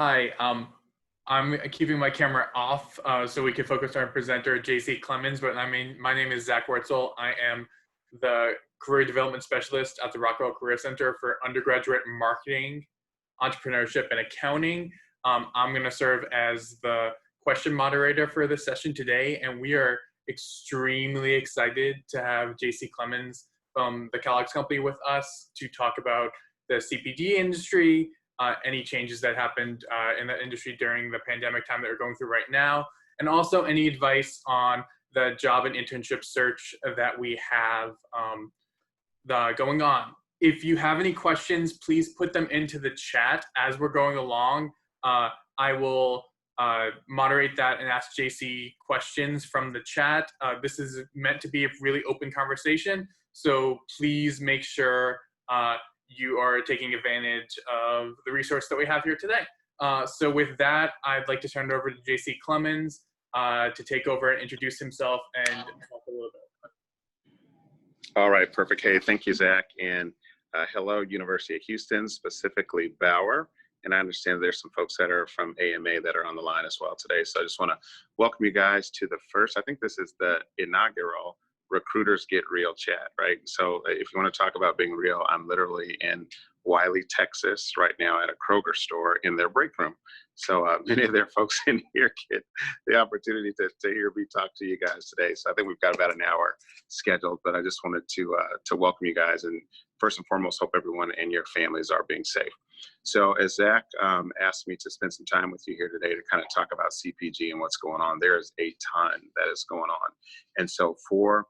Hi, I'm keeping my camera off so we can focus on our presenter, JC Clemons, but my name is Zach Wurtzel. I am the Career Development Specialist at the Rockwell Career Center for Undergraduate Marketing, Entrepreneurship, and Accounting. I'm going to serve as the question moderator for this session today, and we are extremely excited to have JC Clemons from the Kellogg's company with us to talk about the CPG industry, any changes that happened in the industry during the pandemic time that we're going through right now, and also any advice on the job and internship search that we have going on. If you have any questions, please put them into the chat as we're going along. I will moderate that and ask JC questions from the chat. This is meant to be a really open conversation, so please make sure you are taking advantage of the resource that we have here today. So with that, I'd like to turn it over to JC Clemons to take over and introduce himself and talk a little bit. All right, perfect. Hey, thank you, Zach. And hello, University of Houston, specifically Bauer. And I understand there's some folks that are from AMA that are on the line as well today. So I just want to welcome you guys to the first, I think this is the inaugural Recruiters Get Real chat, right? So if you want to talk about being real, I'm literally in Wiley, Texas right now at a Kroger store in their break room. So many of their folks in here get the opportunity to hear me talk to you guys today. So I think we've got about an hour scheduled, but I just wanted to welcome you guys, and first and foremost, hope everyone and your families are being safe. So as Zach asked me to spend some time with you here today to kind of talk about CPG and what's going on, there is a ton that is going on. And so for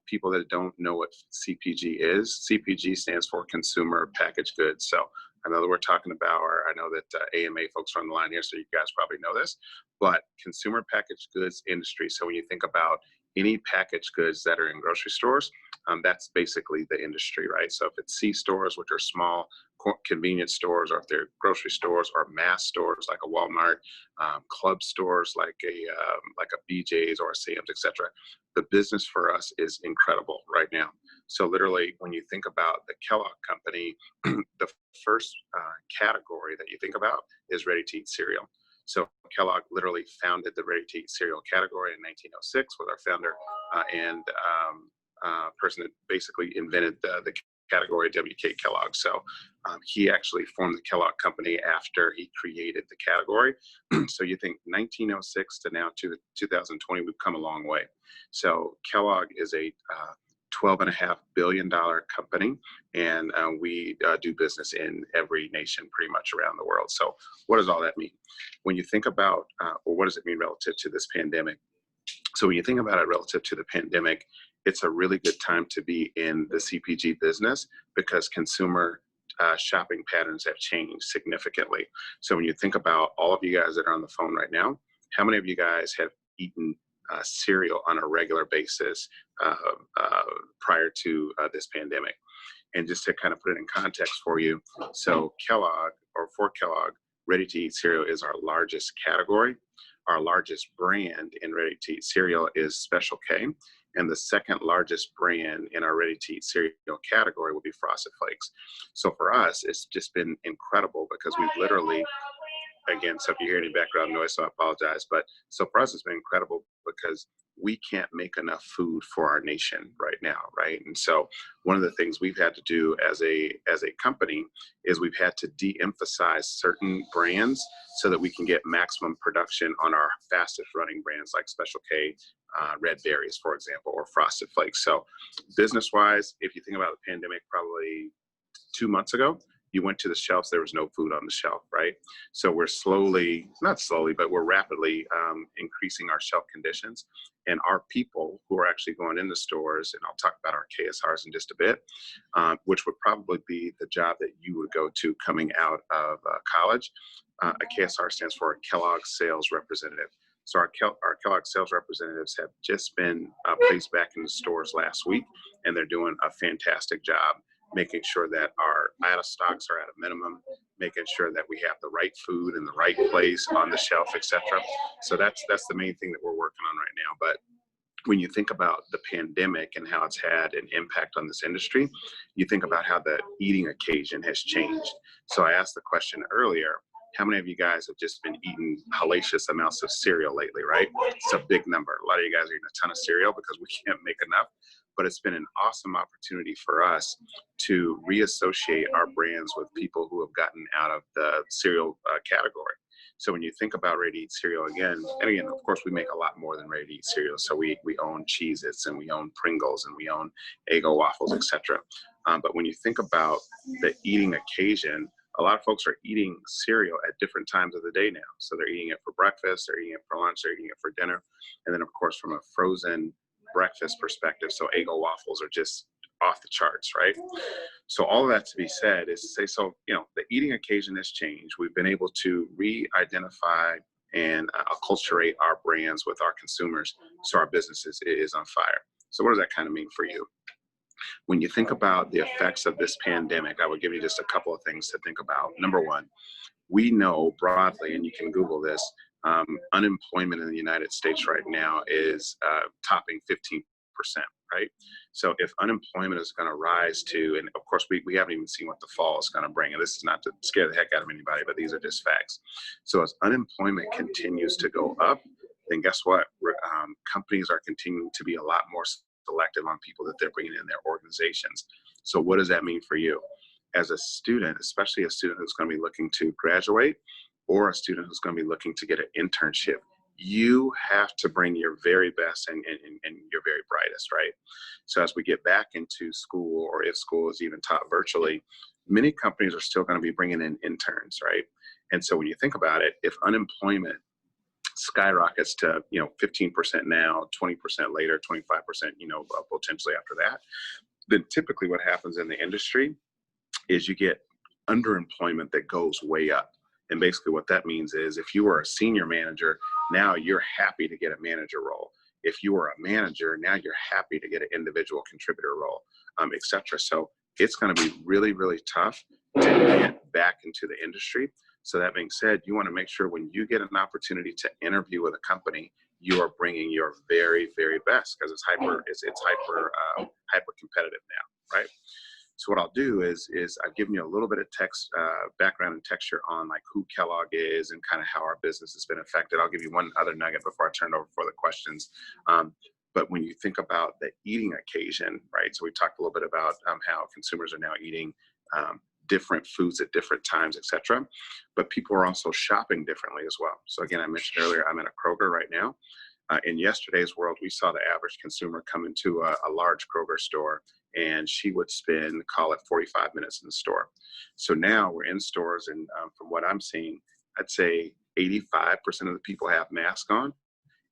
people that don't know what CPG is, CPG stands for Consumer Packaged Goods. So I know that we're talking about, or I know that AMA folks are on the line here, so you guys probably know this, but Consumer Packaged Goods industry. So when you think about any packaged goods that are in grocery stores, that's basically the industry, right? So if it's C-stores, which are small convenience stores, or if they're grocery stores or mass stores like a Walmart, club stores like a BJ's or a Sam's, etc. The business for us is incredible right now. So literally, when you think about the Kellogg company, the first category that you think about is ready-to-eat cereal. So Kellogg literally founded the ready-to-eat cereal category in 1906 with our founder and person that basically invented the category, W.K. Kellogg. So he actually formed the Kellogg company after he created the category. So you think 1906 to now to 2020, we've come a long way. So Kellogg is a $12.5 billion company, and we do business in every nation pretty much around the world. So what does all that mean? When you think about, or what does it mean relative to this pandemic? So when you think about it relative to the pandemic, it's a really good time to be in the CPG business because consumer shopping patterns have changed significantly. So when you think about all of you guys that are on the phone right now, how many of you guys have eaten cereal on a regular basis prior to this pandemic? And just to kind of put it in context for you, so Kellogg, or for Kellogg, ready-to-eat cereal is our largest category. Our largest brand in ready-to-eat cereal is Special K, and the second largest brand in our ready-to-eat cereal category will be Frosted Flakes. So for us, it's just been incredible because we've literally, again, so if you hear any background noise, so I apologize, but so for us, it's been incredible because we can't make enough food for our nation right now, right? And so one of the things we've had to do as a company is we've had to de-emphasize certain brands so that we can get maximum production on our fastest running brands like Special K, Red Berries, for example, or Frosted Flakes. So business-wise, if you think about the pandemic, probably 2 months ago, you went to the shelves, there was no food on the shelf, right? So we're slowly, not slowly, but we're rapidly increasing our shelf conditions. And our people who are actually going in the stores, and I'll talk about our KSRs in just a bit, which would probably be the job that you would go to coming out of college. A KSR stands for Kellogg Sales Representative. So our Kellogg sales representatives have just been placed back in the stores last week, and they're doing a fantastic job making sure that our out of stocks are at a minimum, making sure that we have the right food in the right place on the shelf, etc. So that's the main thing that we're working on right now. But when you think about the pandemic and how it's had an impact on this industry, you think about how the eating occasion has changed. So I asked the question earlier, How many of you guys have just been eating hellacious amounts of cereal lately, right? It's a big number. A lot of you guys are eating a ton of cereal because we can't make enough, but it's been an awesome opportunity for us to reassociate our brands with people who have gotten out of the cereal category. So when you think about ready-to-eat cereal again, and again, of course, we make a lot more than ready-to-eat cereal. So we own Cheez-Its, and we own Pringles, and we own Eggo waffles, etc. But when you think about the eating occasion, a lot of folks are eating cereal at different times of the day now. So they're eating it for breakfast, they're eating it for lunch, they're eating it for dinner. And then, of course, from a frozen breakfast perspective, so Eggo waffles are just off the charts, right? So all of that to be said is to say, so, you know, the eating occasion has changed. We've been able to re-identify and acculturate our brands with our consumers, so our business is on fire. So what does that kind of mean for you? When you think about the effects of this pandemic, I would give you just a couple of things to think about. Number one, we know broadly, and you can Google this, unemployment in the United States right now is topping 15%, right? So if unemployment is going to rise to, and of course we haven't even seen what the fall is going to bring, and this is not to scare the heck out of anybody, but these are just facts. So as unemployment continues to go up, then guess what? Companies are continuing to be a lot more selective on people that they're bringing in their organizations. So what does that mean for you? As a student, especially a student who's going to be looking to graduate, or a student who's going to be looking to get an internship, you have to bring your very best and your very brightest, right? So as we get back into school, or if school is even taught virtually, many companies are still going to be bringing in interns, right? And so when you think about it, if unemployment skyrockets to 15% now, 20% later, 25%, potentially after that, then typically what happens in the industry is you get underemployment that goes way up. And basically what that means is if you were a senior manager, now you're happy to get a manager role. If you were a manager, now you're happy to get an individual contributor role, et cetera. So it's going to be really, really tough to get back into the industry. So that being said, you want to make sure when you get an opportunity to interview with a company, you are bringing your very, very best, because it's hyper competitive now, right? So what I'll do is I've given you a little bit of text, background and texture on like who Kellogg is and kind of how our business has been affected. I'll give you one other nugget before I turn it over for the questions. But when you think about the eating occasion, right? So we talked a little bit about how consumers are now eating different foods at different times, et cetera. But people are also shopping differently as well. So again, I mentioned earlier, I'm in a Kroger right now. In yesterday's world, we saw the average consumer come into a large Kroger store, and she would spend, call it 45 minutes in the store. So now we're in stores, and from what I'm seeing, I'd say 85% of the people have masks on,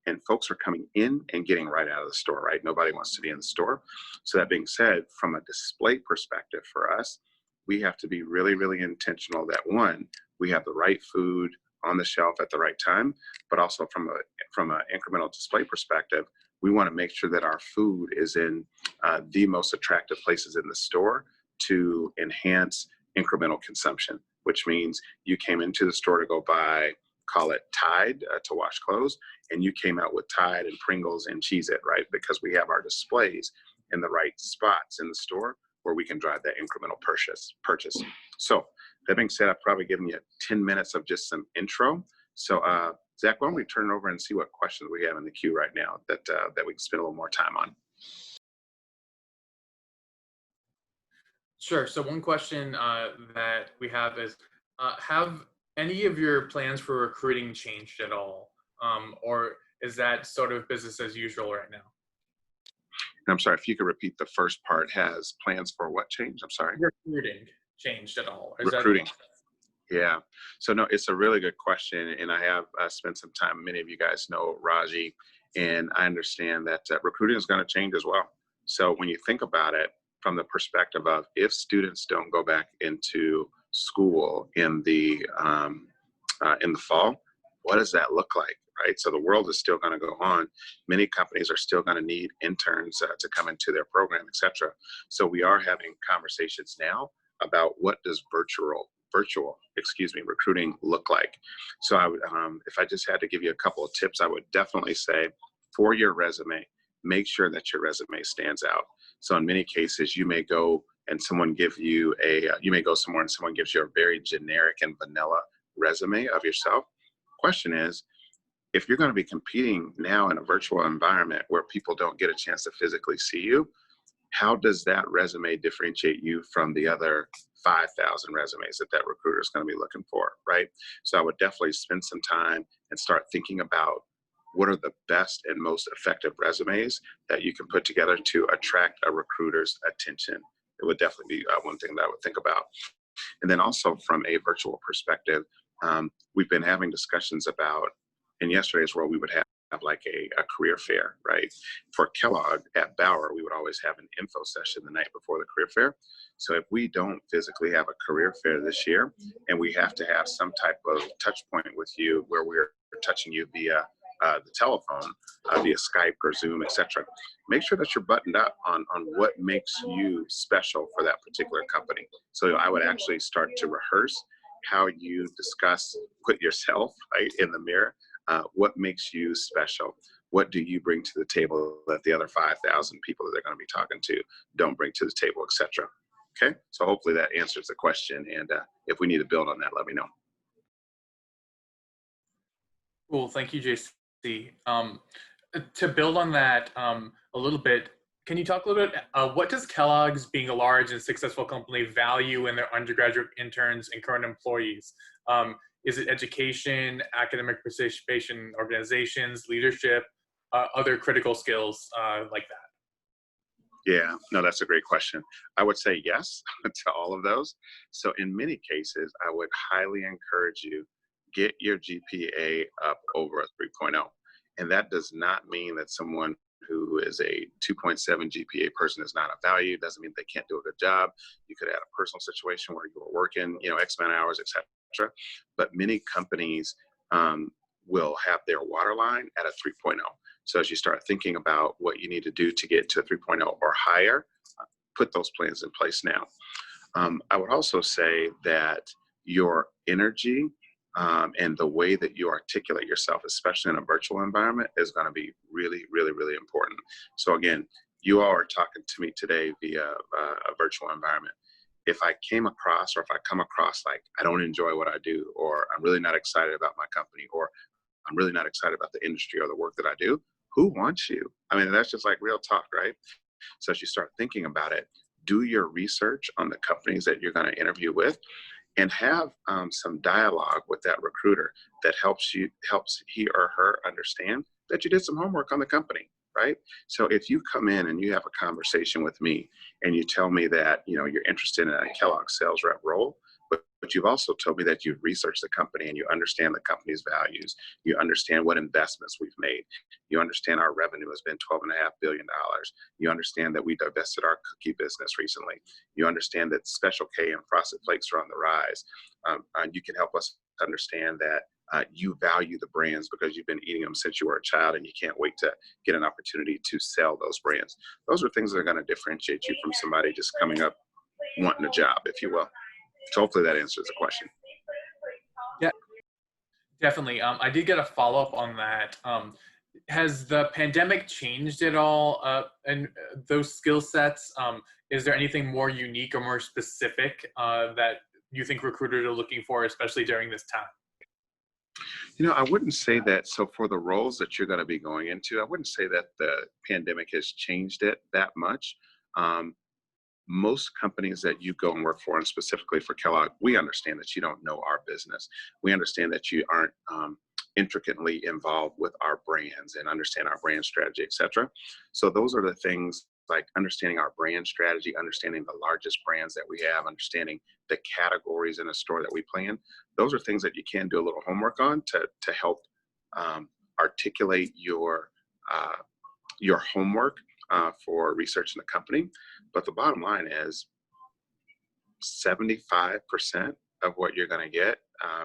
and folks are coming in and getting right out of the store, right? Nobody wants to be in the store. So that being said, from a display perspective for us, we have to be really, really intentional that one, we have the right food on the shelf at the right time, but also from an incremental display perspective, we want to make sure that our food is in the most attractive places in the store to enhance incremental consumption, which means you came into the store to go buy, call it Tide to wash clothes, and you came out with Tide and Pringles and Cheez-It, right? Because we have our displays in the right spots in the store where we can drive that incremental purchase. So that being said, I've probably given you 10 minutes of just some intro. So Zach, why don't we turn it over and see what questions we have in the queue right now that we can spend a little more time on. Sure. So one question that we have is, have any of your plans for recruiting changed at all? Or is that sort of business as usual right now? And I'm sorry, if you could repeat the first part, has plans for what changed? I'm sorry. Recruiting changed at all? Recruiting. Yeah. So no, it's a really good question. And I have spent some time, many of you guys know Raji, and I understand that recruiting is going to change as well. So when you think about it from the perspective of if students don't go back into school in the fall, what does that look like? Right? So the world is still going to go on. Many companies are still going to need interns to come into their program, et cetera. So we are having conversations now about what does virtual recruiting look like. So I would, if I just had to give you a couple of tips, I would definitely say for your resume, make sure that your resume stands out. So in many cases, you may go and someone give you you may go somewhere and someone gives you a very generic and vanilla resume of yourself. Question is, if you're going to be competing now in a virtual environment where people don't get a chance to physically see you, how does that resume differentiate you from the other 5,000 resumes that recruiter is going to be looking for, right? So I would definitely spend some time and start thinking about what are the best and most effective resumes that you can put together to attract a recruiter's attention. It would definitely be one thing that I would think about. And then also from a virtual perspective, we've been having discussions about, in yesterday's world, we would have like a career fair, right? For Kellogg at Bauer, we would always have an info session the night before the career fair. So if we don't physically have a career fair this year, and we have to have some type of touch point with you where we're touching you via the telephone, via Skype or Zoom, etc., make sure that you're buttoned up on what makes you special for that particular company. So I would actually start to rehearse how you put yourself right in the mirror. What makes you special? What do you bring to the table that the other 5,000 people that they're going to be talking to don't bring to the table, etc.? Okay, so hopefully that answers the question. And if we need to build on that, let me know. Cool, thank you, JC. To build on that a little bit, can you talk a little bit, what does Kellogg's, being a large and successful company, value in their undergraduate interns and current employees? Is it education, academic participation, organizations, leadership, other critical skills like that? Yeah, no, that's a great question. I would say yes to all of those. So in many cases, I would highly encourage you, get your GPA up over a 3.0. And that does not mean that someone who is a 2.7 GPA person is not of value. It doesn't mean they can't do a good job. You could have a personal situation where you were working, X amount of hours, etc. But many companies will have their waterline at a 3.0. So as you start thinking about what you need to do to get to a 3.0 or higher, put those plans in place now. I would also say that your energy and the way that you articulate yourself, especially in a virtual environment, is going to be really, really, really important. So again, you all are talking to me today via a virtual environment. If I come across like I don't enjoy what I do, or I'm really not excited about my company, or I'm really not excited about the industry or the work that I do, who wants you? I mean, that's just like real talk, right? So as you start thinking about it, do your research on the companies that you're going to interview with, and have some dialogue with that recruiter that helps he or her understand that you did some homework on the company, right? So if you come in and you have a conversation with me and you tell me that you're interested in a Kellogg sales rep role, but you've also told me that you've researched the company and you understand the company's values, you understand what investments we've made, you understand our revenue has been $12.5 billion, you understand that we divested our cookie business recently, you understand that Special K and Frosted Flakes are on the rise, and you can help us understand that you value the brands because you've been eating them since you were a child and you can't wait to get an opportunity to sell those brands. Those are things that are going to differentiate you from somebody just coming up wanting a job, if you will. So hopefully that answers the question. Yeah, definitely. I did get a follow-up on that. Has the pandemic changed at all and those skill sets? Is there anything more unique or more specific that you think recruiters are looking for, especially during this time? I wouldn't say that. So for the roles that you're going to be going into, I wouldn't say that the pandemic has changed it that much. Most companies that you go and work for, and specifically for Kellogg, we understand that you don't know our business. We understand that you aren't intricately involved with our brands and understand our brand strategy, et cetera. So those are the things like understanding our brand strategy, understanding the largest brands that we have, understanding the categories in a store that we play in. Those are things that you can do a little homework on to help articulate your homework for researching the company. But the bottom line is 75% of what you're going to get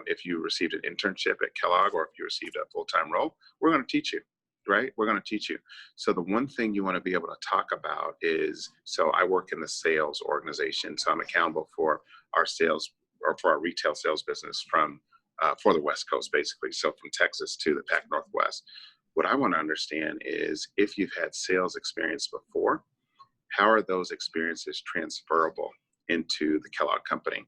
if you received an internship at Kellogg or if you received a full-time role, we're going to teach you, right? We're going to teach you. So the one thing you want to be able to talk about is, so I work in the sales organization, so I'm accountable for our sales or for our retail sales business for the West Coast, basically. So from Texas to the Pac Northwest. What I want to understand is if you've had sales experience before, how are those experiences transferable into the Kellogg company.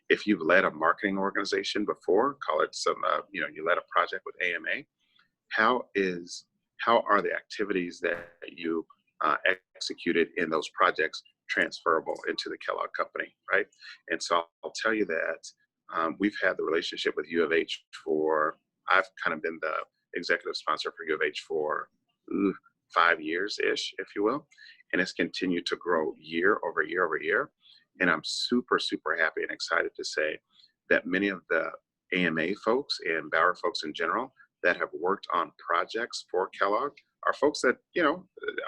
If you've led a marketing organization before, call it some, you led a project with AMA, how are the activities that you executed in those projects transferable into the Kellogg company, right? And so I'll tell you that we've had the relationship with U of H I've kind of been the executive sponsor for U of H for 5 years-ish, if you will. And it's continued to grow year over year over year. And I'm super, super happy and excited to say that many of the AMA folks and Bauer folks in general that have worked on projects for Kellogg are folks that,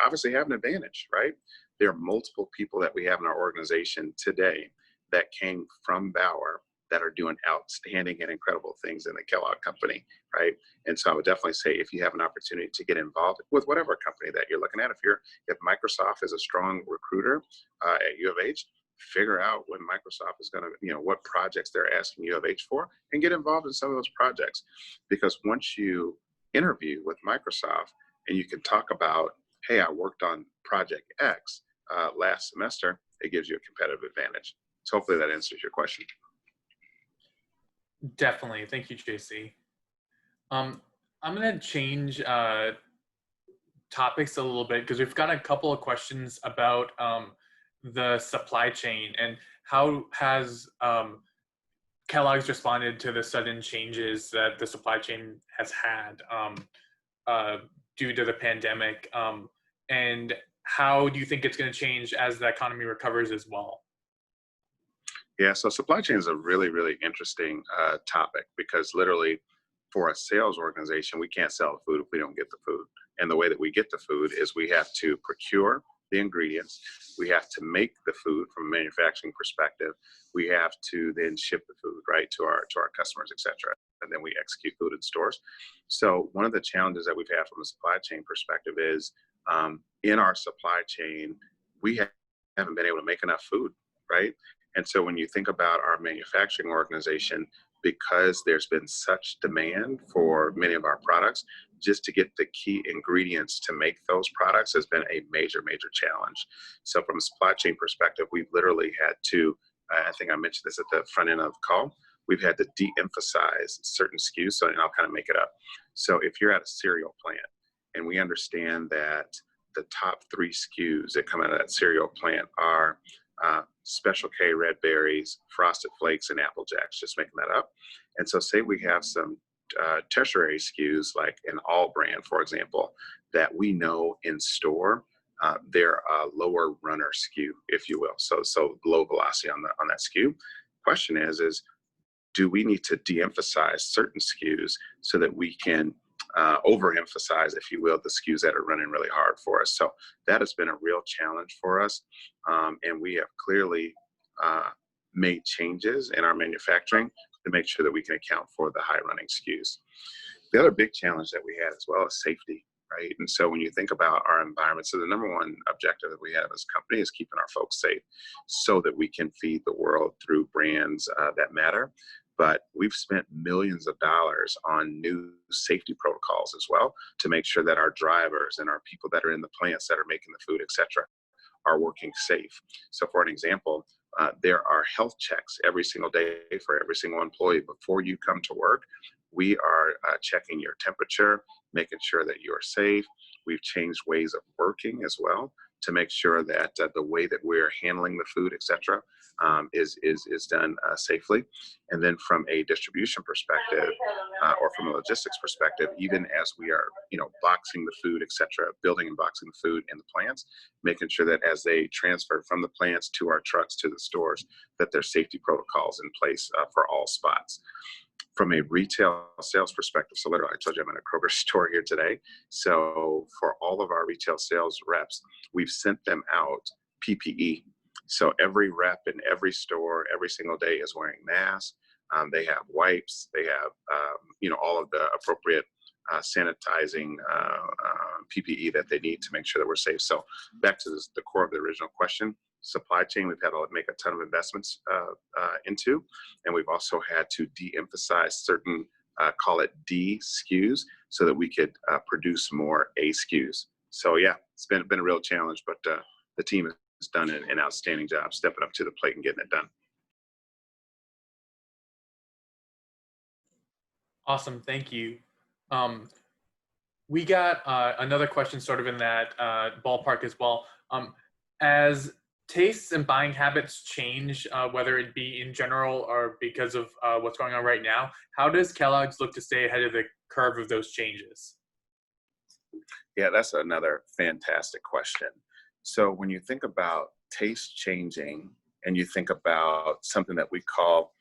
obviously have an advantage, right? There are multiple people that we have in our organization today that came from Bauer that are doing outstanding and incredible things in the Kellogg company, right? And so I would definitely say if you have an opportunity to get involved with whatever company that you're looking at, if Microsoft is a strong recruiter at U of H, figure out when Microsoft is going to, what projects they're asking U of H for, and get involved in some of those projects. Because once you interview with Microsoft and you can talk about, hey, I worked on project X last semester, it gives you a competitive advantage. So hopefully that answers your question. Definitely. Thank you, JC. I'm going to change topics a little bit because we've got a couple of questions about the supply chain and how has Kellogg's responded to the sudden changes that the supply chain has had due to the pandemic, and how do you think it's going to change as the economy recovers as well? Yeah, so supply chain is a really, really interesting topic because literally for a sales organization, we can't sell the food if we don't get the food. And the way that we get the food is we have to procure the ingredients. We have to make the food from a manufacturing perspective. We have to then ship the food, right, to our customers, et cetera. And then we execute food in stores. So one of the challenges that we've had from a supply chain perspective is in our supply chain, we haven't been able to make enough food, right? And so when you think about our manufacturing organization, because there's been such demand for many of our products, just to get the key ingredients to make those products has been a major, major challenge. So from a supply chain perspective, we've literally had to, I think I mentioned this at the front end of the call, we've had to de-emphasize certain SKUs, and I'll kind of make it up. So if you're at a cereal plant, and we understand that the top 3 SKUs that come out of that cereal plant are Special K red berries, Frosted Flakes, and Apple Jacks, just making that up. And so say we have some tertiary SKUs like an All brand, for example, that we know in store, they're a lower runner SKU, if you will. So low velocity on that SKU. Question is do we need to de-emphasize certain SKUs so that we can overemphasize, if you will, the SKUs that are running really hard for us? So that has been a real challenge for us. And we have clearly made changes in our manufacturing to make sure that we can account for the high running SKUs. The other big challenge that we had as well is safety, right? And so when you think about our environment, so the number one objective that we have as a company is keeping our folks safe so that we can feed the world through brands that matter. But we've spent millions of dollars on new safety protocols as well to make sure that our drivers and our people that are in the plants that are making the food, et cetera, are working safe. So for an example, there are health checks every single day for every single employee. Before you come to work, we are checking your temperature, making sure that you're safe. We've changed ways of working as well to make sure that the way that we're handling the food, et cetera, is done safely. And then from a distribution perspective or from a logistics perspective, even as we are, boxing the food, et cetera, building and boxing the food in the plants, making sure that as they transfer from the plants to our trucks to the stores, that there's safety protocols in place for all spots. From a retail sales perspective, so literally I told you I'm in a Kroger store here today. So for all of our retail sales reps, we've sent them out PPE. So every rep in every store, every single day is wearing masks. They have wipes. They have, all of the appropriate sanitizing PPE that they need to make sure that we're safe. So back to the core of the original question, supply chain, we've had to make a ton of investments into, and we've also had to de-emphasize certain, call it D SKUs, so that we could produce more A SKUs. So yeah, it's been a real challenge, but the team has done an outstanding job stepping up to the plate and getting it done. Awesome, thank you. We got another question sort of in that ballpark as well. As tastes and buying habits change, whether it be in general or because of what's going on right now, how does Kellogg's look to stay ahead of the curve of those changes? Yeah, that's another fantastic question. So when you think about taste changing and you think about something that we call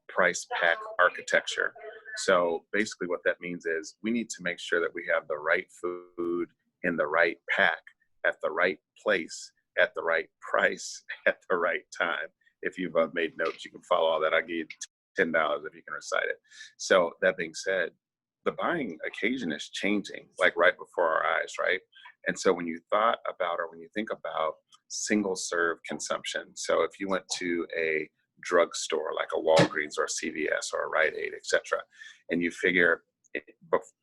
price pack architecture. So basically what that means is we need to make sure that we have the right food in the right pack at the right place at the right price at the right time. If you've made notes, you can follow all that. I'll give you $10 if you can recite it. So that being said, the buying occasion is changing like right before our eyes, right? And so when you thought about, or when you think about single serve consumption, so if you went to a drugstore like a Walgreens or a CVS or a Rite Aid, et cetera, and you figure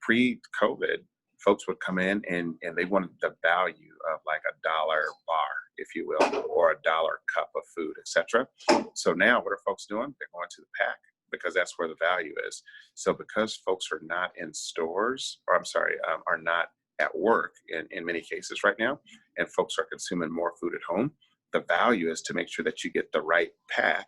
pre-COVID, folks would come in and they wanted the value of like $1 bar, if you will, or $1 cup of food, et cetera. So now what are folks doing? They're going to the pack because that's where the value is. So because folks are not in stores, or I'm sorry, are not at work in many cases right now, and folks are consuming more food at home, the value is to make sure that you get the right pack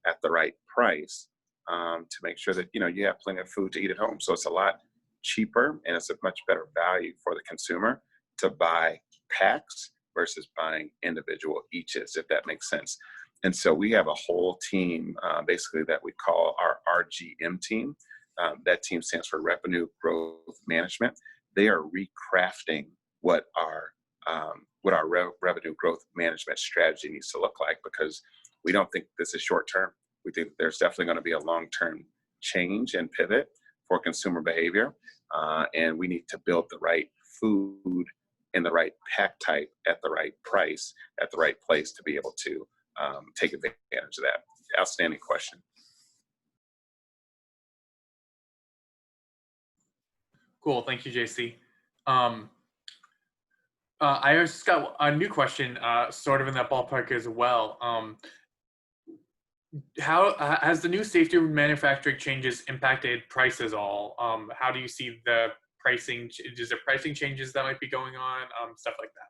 at the right price, to make sure that you have plenty of food to eat at home. So it's a lot cheaper and it's a much better value for the consumer to buy packs versus buying individual eaches, if that makes sense. And so we have a whole team basically that we call our RGM team. That team stands for Revenue Growth Management. They are recrafting what our revenue growth management strategy needs to look like, because we don't think this is short term. We think there's definitely going to be a long-term change and pivot for consumer behavior. And we need to build the right food in the right pack type at the right price at the right place to be able to take advantage of that. Outstanding question. Cool, thank you, JC. I just got a new question, sort of in that ballpark as well. How has the new safety manufacturing changes impacted prices all? How do you see the pricing? Is there pricing changes that might be going on? Stuff like that.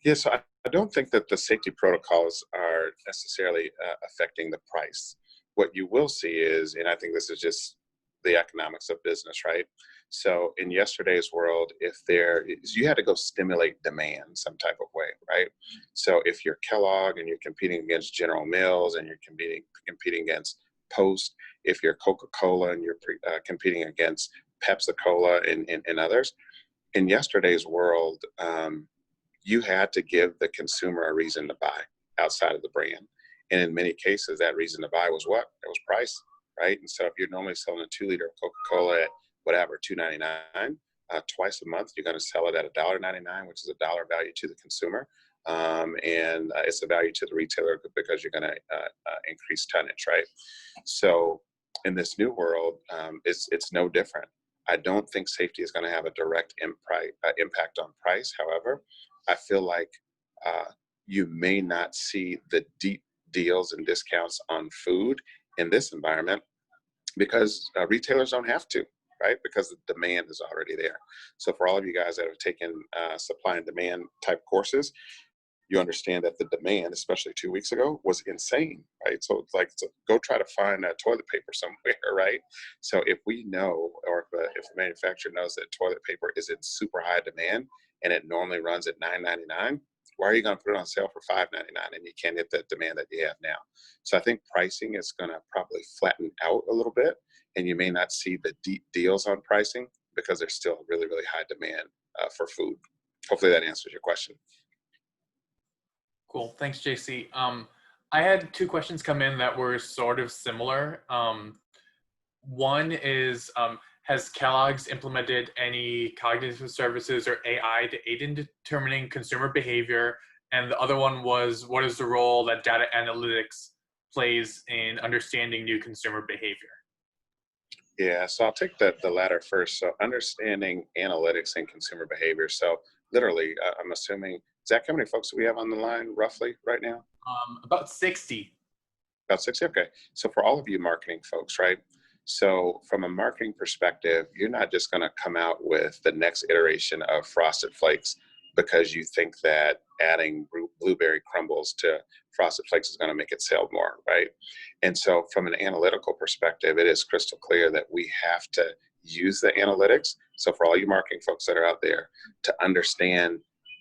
Yes, I don't think that the safety protocols are necessarily affecting the price. What you will see is, and I think this is just the economics of business, right? So in yesterday's world, you had to go stimulate demand some type of way, right? So if you're Kellogg and you're competing against General Mills and you're competing against Post, if you're Coca-Cola and you're competing against Pepsi-Cola and others, in yesterday's world, you had to give the consumer a reason to buy outside of the brand. And in many cases, that reason to buy was what? It was price, right? And so if you're normally selling a 2-liter of Coca-Cola at whatever, $2.99, twice a month, you're going to sell it at $1.99, which is $1 value to the consumer. And it's a value to the retailer because you're going to increase tonnage, right? So in this new world, it's no different. I don't think safety is going to have a direct impact on price. However, I feel like you may not see the deep deals and discounts on food in this environment because retailers don't have to, right? Because the demand is already there. So for all of you guys that have taken supply and demand type courses, you understand that the demand, especially 2 weeks ago, was insane, right? So it's like, go try to find toilet paper somewhere, right? So if we know, or if the manufacturer knows that toilet paper is in super high demand and it normally runs at $9.99, why are you going to put it on sale for $5.99 and you can't hit that demand that you have now? So I think pricing is going to probably flatten out a little bit, and you may not see the deep deals on pricing because there's still really, really high demand for food. Hopefully that answers your question. Cool. Thanks, JC. I had 2 questions come in that were sort of similar. One is, has Kellogg's implemented any cognitive services or AI to aid in determining consumer behavior? And the other one was, what is the role that data analytics plays in understanding new consumer behavior? Yeah, so I'll take the latter first. So understanding analytics and consumer behavior. So literally, I'm assuming, Zach, how many folks do we have on the line roughly right now? About 60. About 60? Okay. So for all of you marketing folks, right? So from a marketing perspective, you're not just going to come out with the next iteration of Frosted Flakes because you think that adding blueberry crumbles to Frosted Flakes is going to make it sell more, right? And so from an analytical perspective, it is crystal clear that we have to use the analytics. So for all you marketing folks that are out there, to understand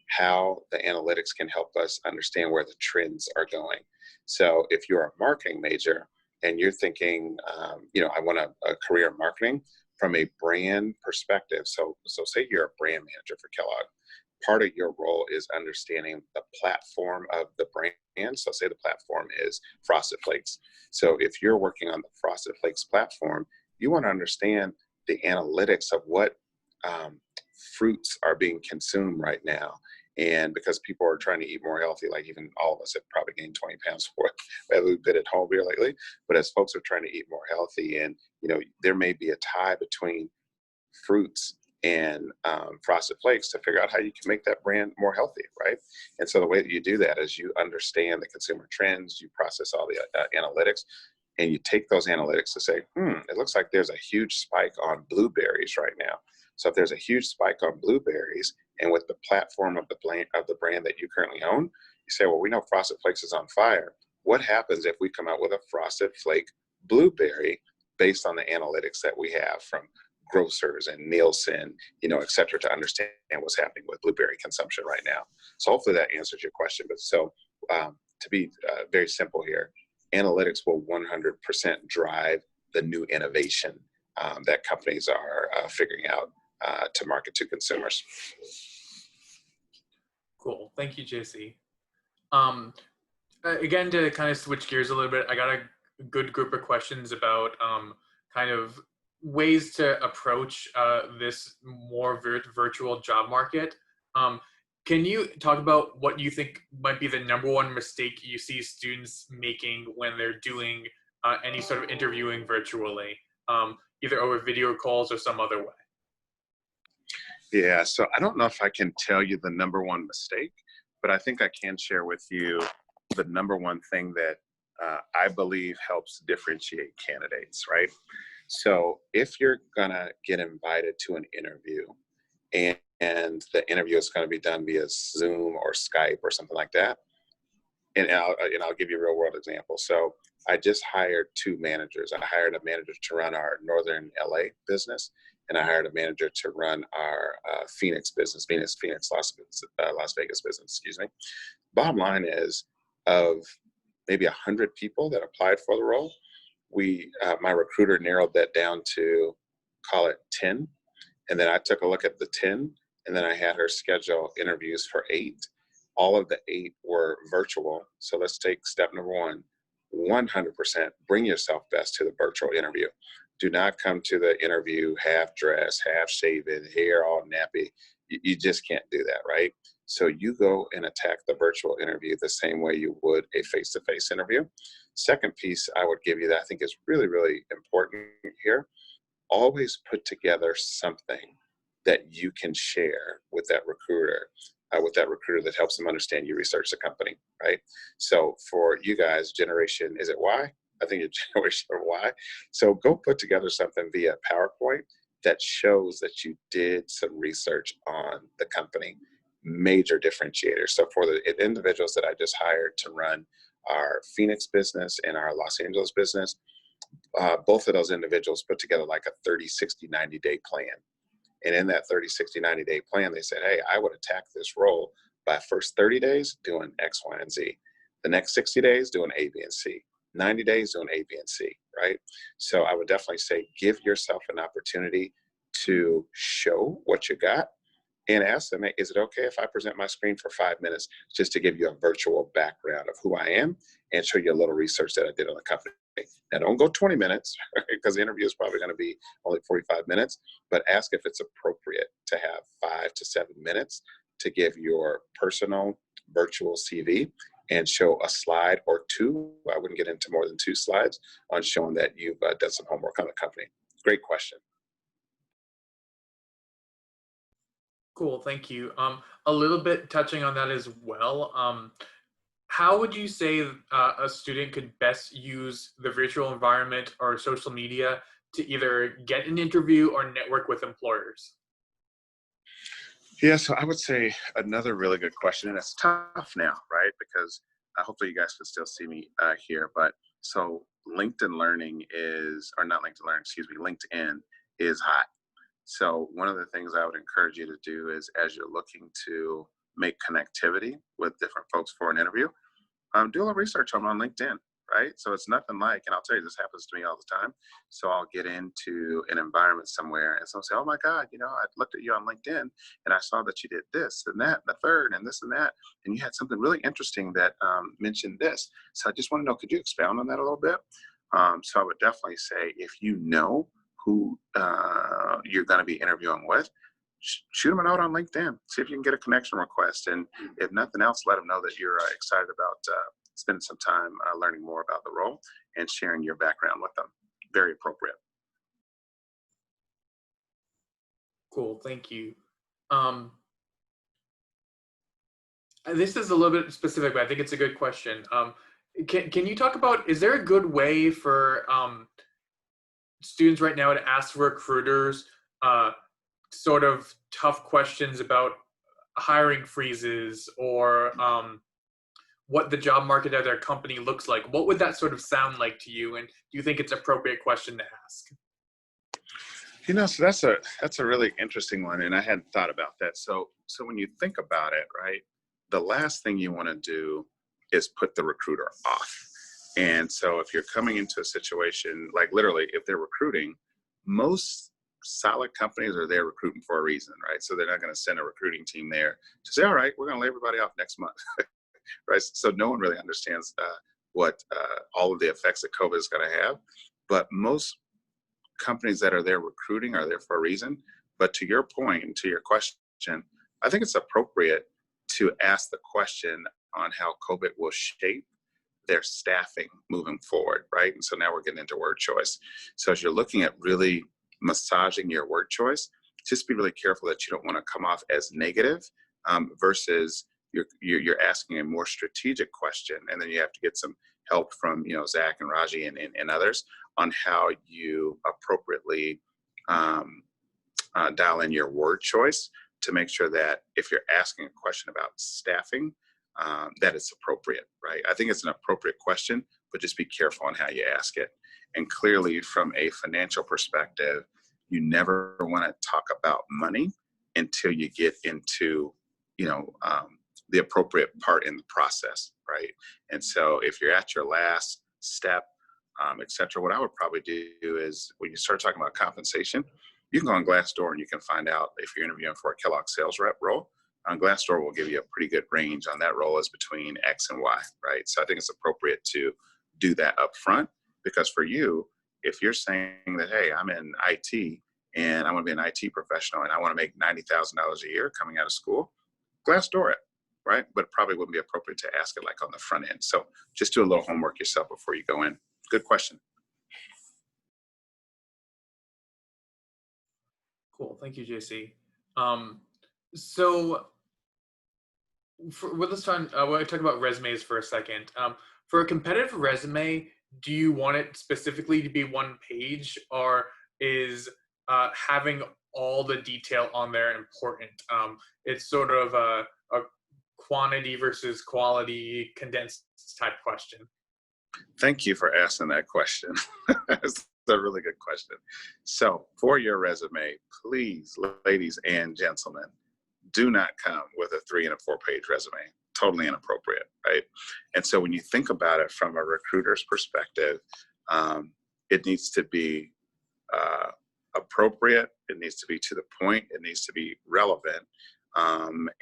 how the analytics can help us understand where the trends are going. So if you're a marketing major and you're thinking, I want a career in marketing from a brand perspective. So say you're a brand manager for Kellogg. Part of your role is understanding the platform of the brand. So say the platform is Frosted Flakes. So if you're working on the Frosted Flakes platform, you want to understand the analytics of what fruits are being consumed right now. And because people are trying to eat more healthy, like even all of us have probably gained 20 pounds for it. We've been at home here lately, but as folks are trying to eat more healthy, and there may be a tie between fruits and Frosted Flakes to figure out how you can make that brand more healthy, right? And so the way that you do that is you understand the consumer trends, you process all the analytics, and you take those analytics to say, it looks like there's a huge spike on blueberries right now. So if there's a huge spike on blueberries, and with the platform of the brand that you currently own, you say, well, we know Frosted Flakes is on fire. What happens if we come out with a Frosted Flake blueberry based on the analytics that we have from grocers and Nielsen, et cetera, to understand what's happening with blueberry consumption right now? So hopefully that answers your question. But so to be very simple here, analytics will 100% drive the new innovation that companies are figuring out to market to consumers. Cool. Thank you, JC. Again, to kind of switch gears a little bit, I got a good group of questions about kind of ways to approach this more virtual job market. Can you talk about what you think might be the number one mistake you see students making when they're doing any sort of interviewing virtually, either over video calls or some other way? Yeah, so I don't know if I can tell you the number one mistake, but I think I can share with you the number one thing that I believe helps differentiate candidates, right? So if you're gonna get invited to an interview and the interview is gonna be done via Zoom or Skype or something like that, and I'll give you a real world example. So I just hired two managers. I hired a manager to run our Northern LA business, and I hired a manager to run our Phoenix business, Las Vegas business, excuse me. Bottom line is, of maybe 100 people that applied for the role, my recruiter narrowed that down to, call it 10. And then I took a look at the 10, and then I had her schedule interviews for 8. All of the 8 were virtual. So let's take step number 1. 100% bring yourself best to the virtual interview. Do not come to the interview half dressed, half shaven, hair all nappy. You just can't do that, right? So you go and attack the virtual interview the same way you would a face-to-face interview. Second piece I would give you that I think is really, really important here: always put together something that you can share with that recruiter, that helps them understand you research the company, right? So for you guys, generation, is it Y? I think it's generation Y. So go put together something via PowerPoint that shows that you did some research on the company. Major differentiator. So for the individuals that I just hired to run our Phoenix business and our Los Angeles business, both of those individuals put together like a 30, 60, 90-day plan. And in that 30, 60, 90-day plan, they said, hey, I would attack this role by first 30 days doing X, Y, and Z. The next 60 days doing A, B, and C. 90 days doing A, B, and C, right? So I would definitely say give yourself an opportunity to show what you got and ask them, hey, is it okay if I present my screen for 5 minutes just to give you a virtual background of who I am and show you a little research that I did on the company? Now, don't go 20 minutes because the interview is probably going to be only 45 minutes, but ask if it's appropriate to have 5 to 7 minutes to give your personal virtual CV and show a slide or 2. I wouldn't get into more than 2 slides on showing that you've done some homework on the company. Great question. Cool, thank you. A little bit touching on that as well. How would you say a student could best use the virtual environment or social media to either get an interview or network with employers? Yeah, so I would say another really good question, and it's tough now, right? Because hopefully you guys can still see me here. But so LinkedIn Learning is, or not LinkedIn Learning, excuse me, LinkedIn is hot. So one of the things I would encourage you to do is, as you're looking to make connectivity with different folks for an interview, do a little research on LinkedIn, right? So it's nothing like, and I'll tell you, this happens to me all the time. So I'll get into an environment somewhere and someone say, oh my God, I looked at you on LinkedIn and I saw that you did this and that, and the third and this and that. And you had something really interesting that mentioned this. So I just want to know, could you expound on that a little bit? So I would definitely say, if you know who you're going to be interviewing with, shoot them a note on LinkedIn. See if you can get a connection request. And if nothing else, let them know that you're excited about spending some time learning more about the role and sharing your background with them. Very appropriate. Cool, thank you. This is a little bit specific, but I think it's a good question. Can you talk about, is there a good way for students right now to ask recruiters sort of tough questions about hiring freezes or what the job market at their company looks like? What would that sort of sound like to you? And do you think it's an appropriate question to ask? So that's a really interesting one, and I hadn't thought about that. So when you think about it, right, the last thing you want to do is put the recruiter off. And so if you're coming into a situation, like literally, if they're recruiting, most solid companies are there recruiting for a reason, right? So they're not going to send a recruiting team there to say, all right, we're going to lay everybody off next month, right? So no one really understands what all of the effects that COVID is going to have. But most companies that are there recruiting are there for a reason. But to your point and to your question, I think it's appropriate to ask the question on how COVID will shape their staffing moving forward, right? And so now we're getting into word choice. So as you're looking at really massaging your word choice, just be really careful that you don't want to come off as negative versus you're asking a more strategic question, and then you have to get some help from Zach and Raji and others on how you appropriately dial in your word choice to make sure that if you're asking a question about staffing, that it's appropriate, right? I think it's an appropriate question, but just be careful on how you ask it. And clearly, from a financial perspective, you never want to talk about money until you get into, the appropriate part in the process, right? And so if you're at your last step, et cetera, what I would probably do is when you start talking about compensation, you can go on Glassdoor and you can find out if you're interviewing for a Kellogg sales rep role. Glassdoor will give you a pretty good range on that role is between X and Y, right? So I think it's appropriate to do that up front, because for you, if you're saying that, hey, I'm in IT and I want to be an IT professional and I want to make $90,000 a year coming out of school, Glassdoor it, right? But it probably wouldn't be appropriate to ask it like on the front end. So just do a little homework yourself before you go in. Good question. Cool, thank you, JC. So let's talk about resumes for a second. For a competitive resume, do you want it specifically to be one page, or is having all the detail on there important? It's sort of a quantity versus quality condensed type question. Thank you for asking that question. That's a really good question. So for your resume, please, ladies and gentlemen, do not come with a 3 and a 4 page resume. Totally inappropriate, right? And so when you think about it from a recruiter's perspective, it needs to be appropriate. It needs to be to the point. It needs to be relevant.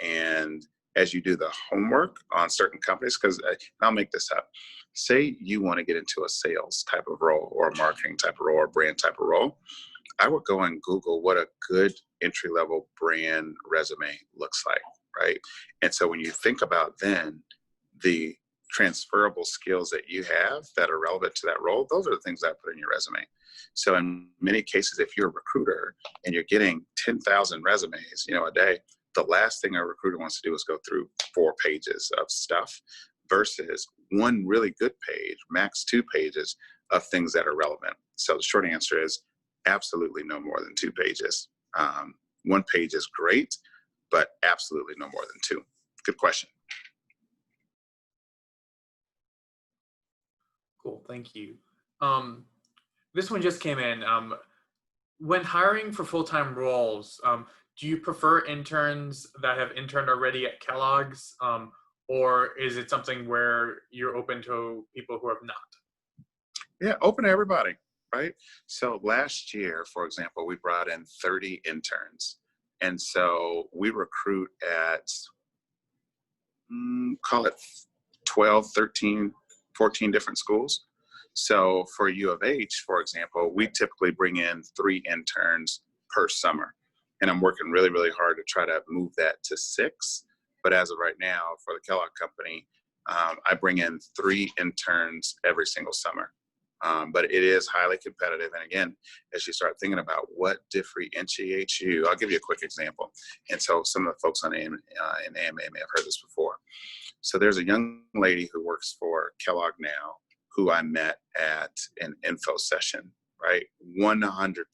And as you do the homework on certain companies, because I'll make this up. Say you want to get into a sales type of role or a marketing type of role or brand type of role, I would go and Google what a good entry-level brand resume looks like, right? And so when you think about then the transferable skills that you have that are relevant to that role, those are the things I put in your resume. So in many cases, if you're a recruiter and you're getting 10,000 resumes, a day, the last thing a recruiter wants to do is go through 4 pages of stuff versus one really good page, max 2 pages of things that are relevant. So the short answer is absolutely no more than 2 pages. 1 page is great, but absolutely no more than 2. Good question. Cool, thank you. This one just came in. When hiring for full-time roles, do you prefer interns that have interned already at Kellogg's, or is it something where you're open to people who have not? Yeah, open to everybody, right? So last year, for example, we brought in 30 interns. And so we recruit at, call it 12, 13, 14 different schools. So for U of H, for example, we typically bring in 3 interns per summer. And I'm working really, really hard to try to move that to 6. But as of right now, for the Kellogg company, I bring in 3 interns every single summer. But it is highly competitive. And again, as you start thinking about what differentiates you, I'll give you a quick example. And so some of the folks on in AMA may have heard this before. So there's a young lady who works for Kellogg now who I met at an info session, right? 100%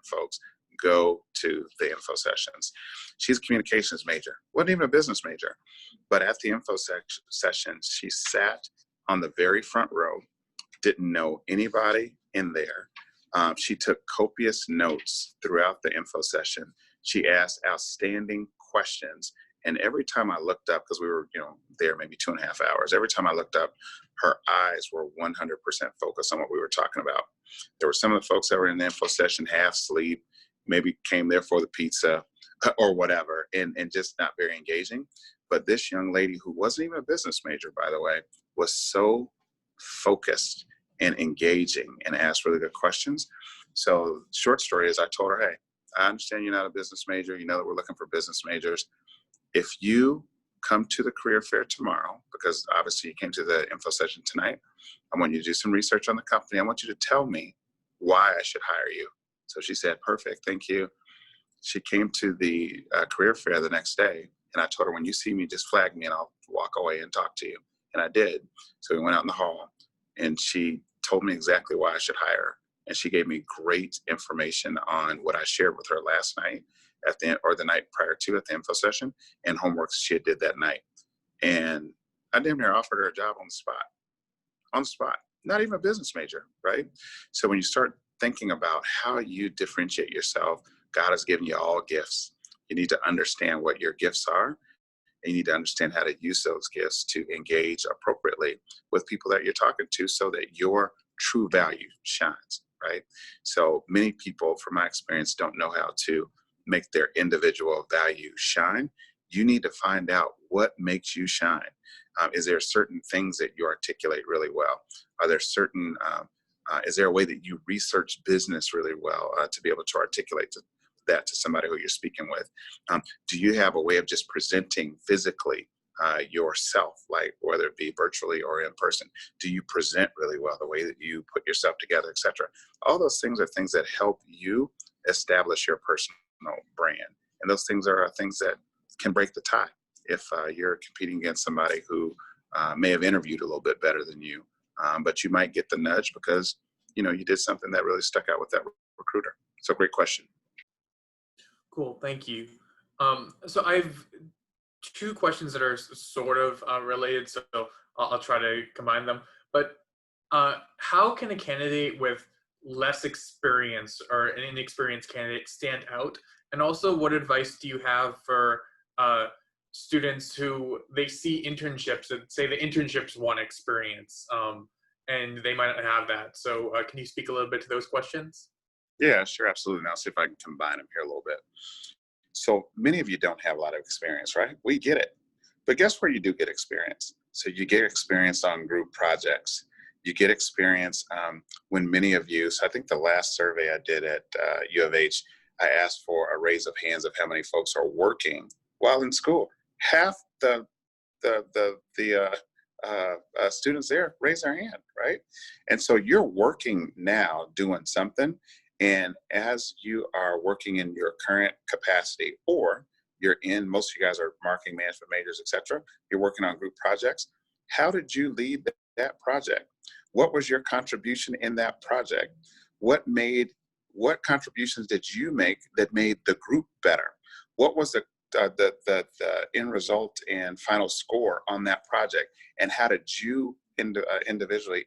folks go to the info sessions. She's a communications major, wasn't even a business major, but at the info session, she sat on the very front row, didn't know anybody in there. She took copious notes throughout the info session. She asked outstanding questions. And every time I looked up, because we were, there maybe 2.5 hours, every time I looked up, her eyes were 100% focused on what we were talking about. There were some of the folks that were in the info session half asleep, maybe came there for the pizza or whatever, and just not very engaging. But this young lady, who wasn't even a business major, by the way, was so focused and engaging and asked really good questions. So short story is I told her, hey, I understand you're not a business major. You know that we're looking for business majors. If you come to the career fair tomorrow, because obviously you came to the info session tonight, I want you to do some research on the company. I want you to tell me why I should hire you. So she said, perfect, thank you. She came to the career fair the next day, and I told her, when you see me, just flag me and I'll walk away and talk to you. And I did. So we went out in the hall, and she told me exactly why I should hire her. And she gave me great information on what I shared with her last night the night prior to at the info session, and homework she did that night. And I damn near offered her a job on the spot, not even a business major, right? So when you start thinking about how you differentiate yourself, God has given you all gifts. You need to understand what your gifts are, and you need to understand how to use those gifts to engage appropriately with people that you're talking to so that your true value shines, right? So many people, from my experience, don't know how to make their individual value shine. You need to find out what makes you shine. Is there certain things that you articulate really well? Are there certain, is there a way that you research business really well to be able to articulate that to somebody who you're speaking with? Do you have a way of just presenting physically yourself, like whether it be virtually or in person? Do you present really well, the way that you put yourself together, et cetera? All those things are things that help you establish your personal brand. And those things are things that can break the tie if you're competing against somebody who may have interviewed a little bit better than you, but you might get the nudge because you did something that really stuck out with that recruiter. So great question. Cool, thank you. So I've 2 questions that are sort of related, so I'll try to combine them. But how can a candidate with less experience or an inexperienced candidate stand out? And also, what advice do you have for students who they see internships and say the internship's one experience, and they might not have that? So can you speak a little bit to those questions? Yeah, sure, absolutely. And I'll see if I can combine them here a little bit. So many of you don't have a lot of experience, right? We get it. But guess where you do get experience? So you get experience on group projects. You get experience when many of you, so I think the last survey I did at U of H, I asked for a raise of hands of how many folks are working while in school. Half the students there raise their hand, right? And so you're working now doing something. And as you are working in your current capacity, or most of you guys are marketing management majors, etc. You're working on group projects. How did you lead that project? What was your contribution in that project? What contributions did you make that made the group better? What was the end result and final score on that project? And how did you individually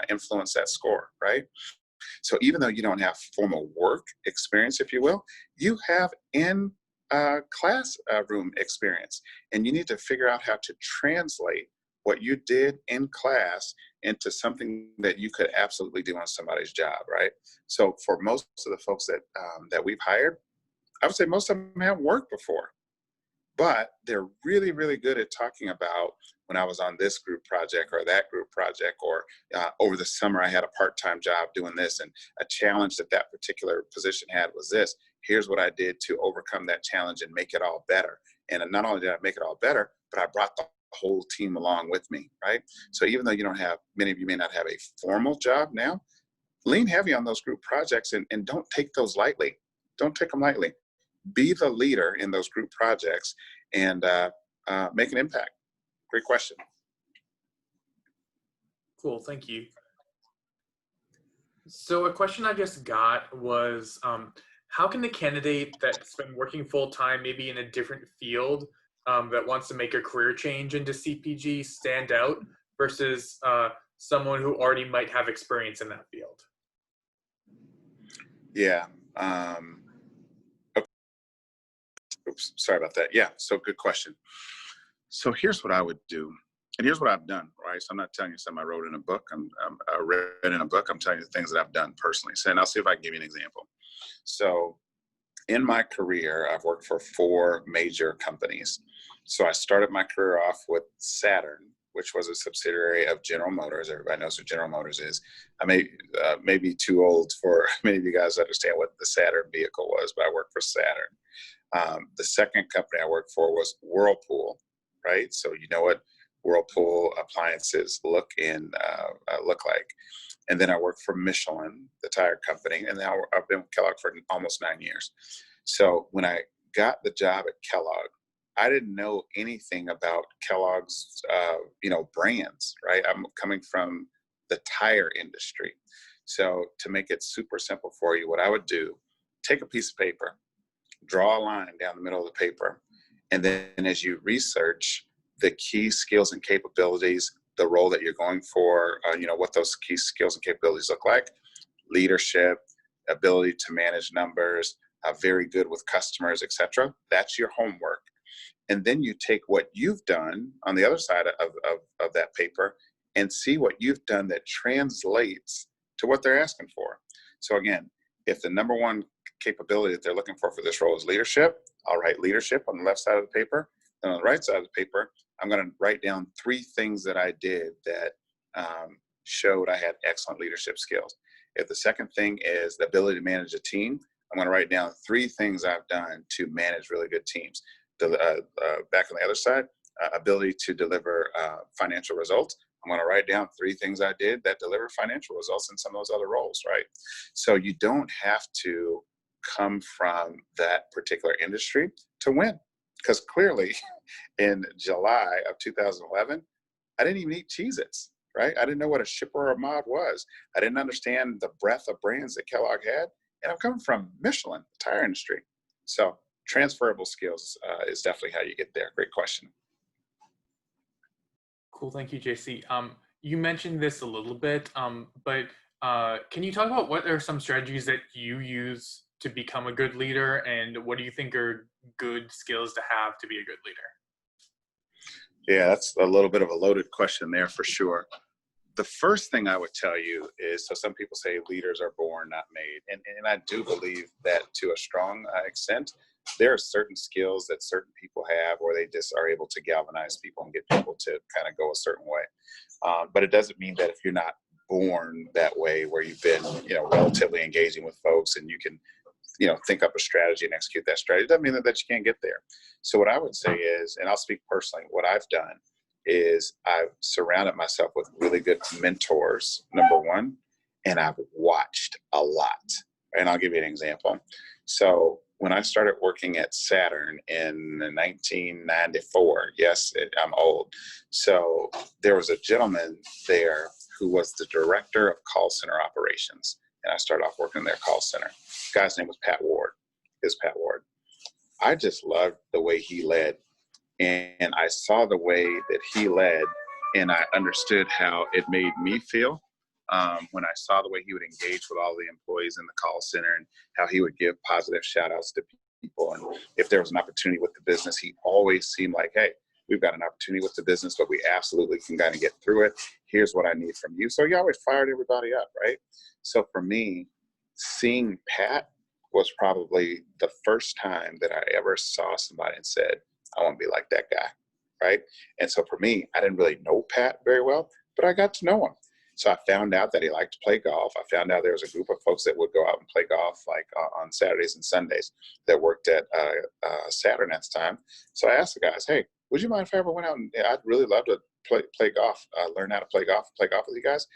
influence that score, right? So even though you don't have formal work experience, if you will, you have in classroom experience, and you need to figure out how to translate what you did in class into something that you could absolutely do on somebody's job, right? So for most of the folks that we've hired, I would say most of them haven't worked before, but they're really, really good at talking about when I was on this group project or that group project, or over the summer I had a part-time job doing this, and a challenge that particular position had was this. Here's what I did to overcome that challenge and make it all better. And not only did I make it all better, but I brought the whole team along with me, right? So even though many of you may not have a formal job now, lean heavy on those group projects and don't take those lightly. Don't take them lightly. Be the leader in those group projects and make an impact. Great question. Cool, thank you. So a question I just got was, how can the candidate that's been working full-time, maybe in a different field, that wants to make a career change into CPG stand out versus someone who already might have experience in that field? Yeah. Oops, sorry about that. Yeah, so good question. So here's what I would do, and here's what I've done, right? So I'm not telling you something I wrote in a book. I read in a book. I'm telling you the things that I've done personally. So, and I'll see if I can give you an example. So in my career, I've worked for 4 major companies. So I started my career off with Saturn, which was a subsidiary of General Motors. Everybody knows who General Motors is. I may be too old for many of you guys to understand what the Saturn vehicle was, but I worked for Saturn. The second company I worked for was Whirlpool, right? So you know what Whirlpool appliances look like. And then I worked for Michelin, the tire company, and now I've been with Kellogg for almost 9 years. So when I got the job at Kellogg, I didn't know anything about Kellogg's, brands, right? I'm coming from the tire industry. So to make it super simple for you, what I would do, take a piece of paper, draw a line down the middle of the paper, and then as you research the key skills and capabilities, the role that you're going for, what those key skills and capabilities look like: leadership, ability to manage numbers, very good with customers, etc. That's your homework. And then you take what you've done on the other side of that paper and see what you've done that translates to what they're asking for. So again, if the number one capability that they're looking for this role is leadership, I'll write leadership on the left side of the paper. And on the right side of the paper, I'm going to write down 3 things that I did that showed I had excellent leadership skills. If the second thing is the ability to manage a team, I'm going to write down 3 things I've done to manage really good teams. Back on the other side, ability to deliver financial results. I'm going to write down 3 things I did that deliver financial results in some of those other roles, right? So you don't have to come from that particular industry to win. Because clearly in July of 2011, I didn't even eat Cheez-Its, right? I didn't know what a shipper or a mod was. I didn't understand the breadth of brands that Kellogg had. And I'm coming from Michelin, the tire industry. So transferable skills is definitely how you get there. Great question. Cool, thank you, JC. You mentioned this a little bit, but can you talk about what are some strategies that you use to become a good leader, and what do you think are good skills to have to be a good leader? Yeah, that's a little bit of a loaded question there for sure. The first thing I would tell you is, so some people say leaders are born, not made. And I do believe that to a strong extent. There are certain skills that certain people have where they just are able to galvanize people and get people to kind of go a certain way. But it doesn't mean that if you're not born that way, where you've been, relatively engaging with folks and you can, think up a strategy and execute that strategy, it doesn't mean that you can't get there. So what I would say is, and I'll speak personally, what I've done is I've surrounded myself with really good mentors, number one, and I've watched a lot. And I'll give you an example. So when I started working at Saturn in 1994, yes, I'm old. So there was a gentleman there who was the director of call center operations. And I started off working in their call center. The guy's name was Pat Ward. Is Pat Ward. I just loved the way he led. And I saw the way that he led, and I understood how it made me feel when I saw the way he would engage with all the employees in the call center and how he would give positive shout outs to people. And if there was an opportunity with the business, he always seemed like, hey, we've got an opportunity with the business, but we absolutely can kind of get through it. Here's what I need from you. So he always fired everybody up, right? So for me, seeing Pat was probably the first time that I ever saw somebody and said, I want to be like that guy, right? And so for me, I didn't really know Pat very well, but I got to know him. So I found out that he liked to play golf. I found out there was a group of folks that would go out and play golf like on Saturdays and Sundays that worked at Saturn at the time. So I asked the guys, hey, would you mind if I ever went out and I'd really love to play golf, learn how to play golf with you guys?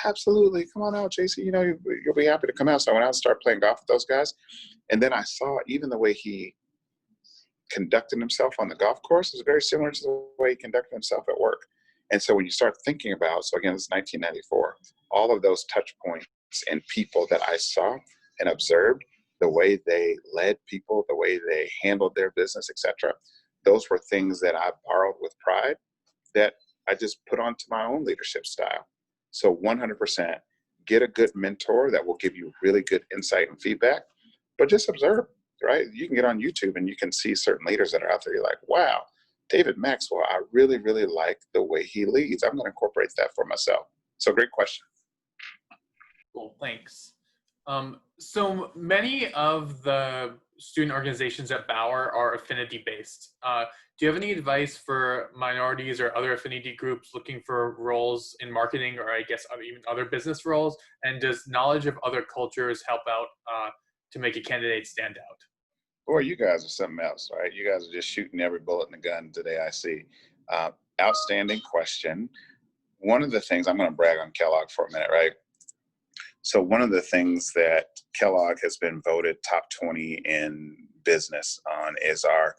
Absolutely. Come on out, JC. You know, you'll be happy to come out. So I went out and started playing golf with those guys. And then I saw even the way he conducted himself on the golf course is very similar to the way he conducted himself at work. And so when you start thinking about, so again, this is 1994, all of those touch points and people that I saw and observed, the way they led people, the way they handled their business, etc., those were things that I borrowed with pride that I just put onto my own leadership style. So 100% get a good mentor that will give you really good insight and feedback, but just observe, right? You can get on YouTube and you can see certain leaders that are out there. You're like, wow, David Maxwell, I really, really like the way he leads. I'm going to incorporate that for myself. So great question. Cool, thanks. So many of the student organizations at Bauer are affinity based. Do you have any advice for minorities or other affinity groups looking for roles in marketing, or I guess even other business roles? And does knowledge of other cultures help out to make a candidate stand out? Boy, you guys are something else, right? You guys are just shooting every bullet in the gun today, I see. Outstanding question. One of the things, I'm going to brag on Kellogg for a minute, right? So one of the things that Kellogg has been voted top 20 in business on is our